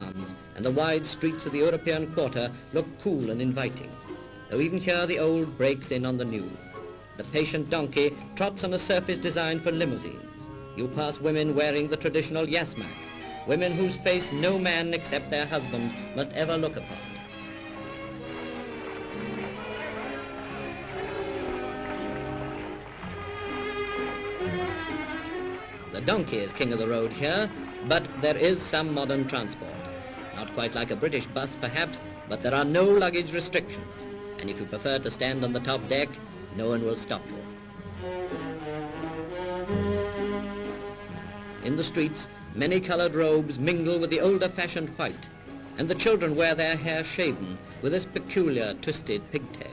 and the wide streets of the European quarter look cool and inviting, though even here the old breaks in on the new. The patient donkey trots on a surface designed for limousines. You pass women wearing the traditional yasmak, women whose face no man except their husband must ever look upon. The donkey is king of the road here, but there is some modern transport. Not quite like a British bus, perhaps, but there are no luggage restrictions. And if you prefer to stand on the top deck, no one will stop you. In the streets, many-colored robes mingle with the older-fashioned white, and the children wear their hair shaven with this peculiar twisted pigtail.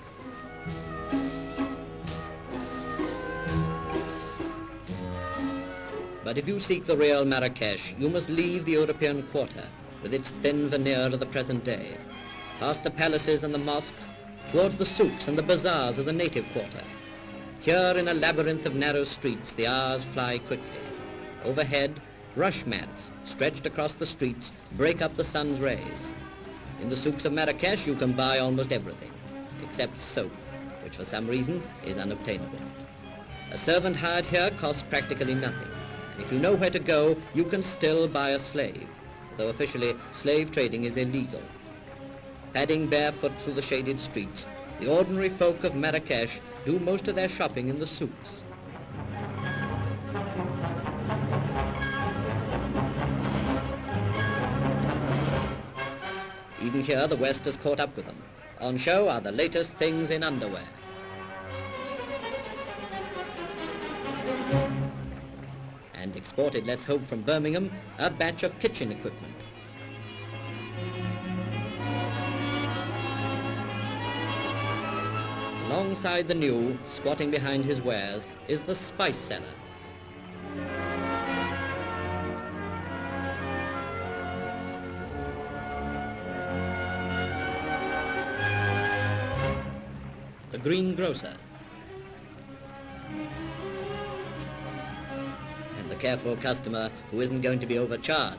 But if you seek the real Marrakesh, you must leave the European quarter with its thin veneer of the present day, past the palaces and the mosques, towards the souks and the bazaars of the native quarter. Here in a labyrinth of narrow streets, the hours fly quickly. Overhead, rush mats stretched across the streets break up the sun's rays. In the souks of Marrakesh, you can buy almost everything, except soap, which for some reason is unobtainable. A servant hired here costs practically nothing. And if you know where to go, you can still buy a slave, though officially slave trading is illegal. Padding barefoot through the shaded streets, the ordinary folk of Marrakesh do most of their shopping in the souks. Even here the West has caught up with them. On show are the latest things in underwear. And exported, let's hope, from Birmingham, a batch of kitchen equipment. Alongside the new, squatting behind his wares, is the spice seller. The greengrocer. And the careful customer who isn't going to be overcharged.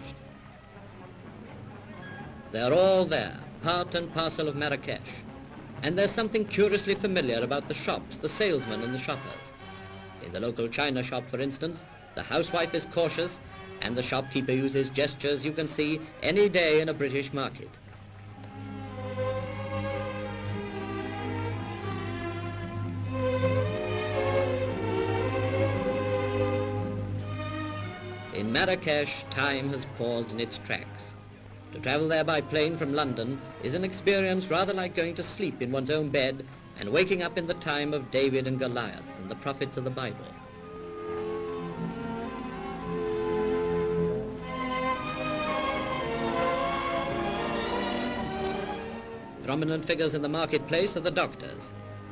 They're all there, part and parcel of Marrakesh. And there's something curiously familiar about the shops, the salesmen and the shoppers. In the local china shop, for instance, the housewife is cautious and the shopkeeper uses gestures you can see any day in a British market. In Marrakesh, time has paused in its tracks. To travel there by plane from London is an experience rather like going to sleep in one's own bed and waking up in the time of David and Goliath and the prophets of the Bible. Prominent figures in the marketplace are the doctors.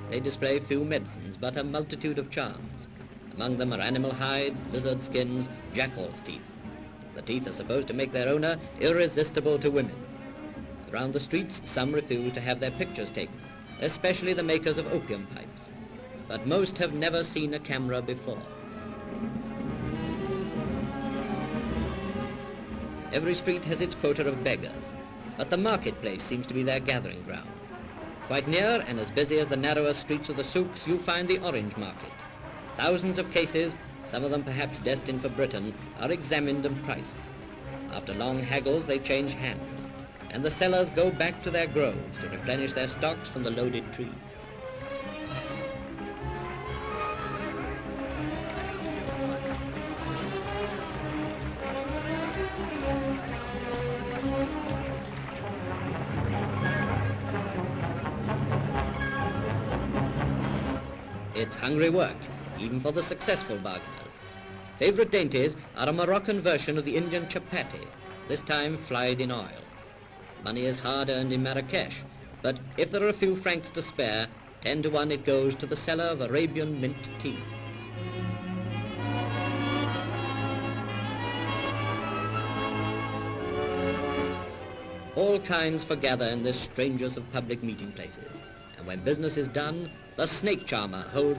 They display few medicines, but a multitude of charms. Among them are animal hides, lizard skins, jackal's teeth. The teeth are supposed to make their owner irresistible to women. Around the streets, some refuse to have their pictures taken, especially the makers of opium pipes. But most have never seen a camera before. Every street has its quota of beggars, but the marketplace seems to be their gathering ground. Quite near, and as busy as the narrower streets of the souks, you find the orange market. Thousands of cases, some of them perhaps destined for Britain, are examined and priced. After long haggles, they change hands, and the sellers go back to their groves to replenish their stocks from the loaded trees. It's hungry work, even for the successful bargainers. Favorite dainties are a Moroccan version of the Indian chapati, this time fried in oil. Money is hard earned in Marrakesh, but if there are a few francs to spare, 10 to 1 it goes to the seller of Arabian mint tea. All kinds forgather in this strangest of public meeting places, and when business is done, the snake charmer holds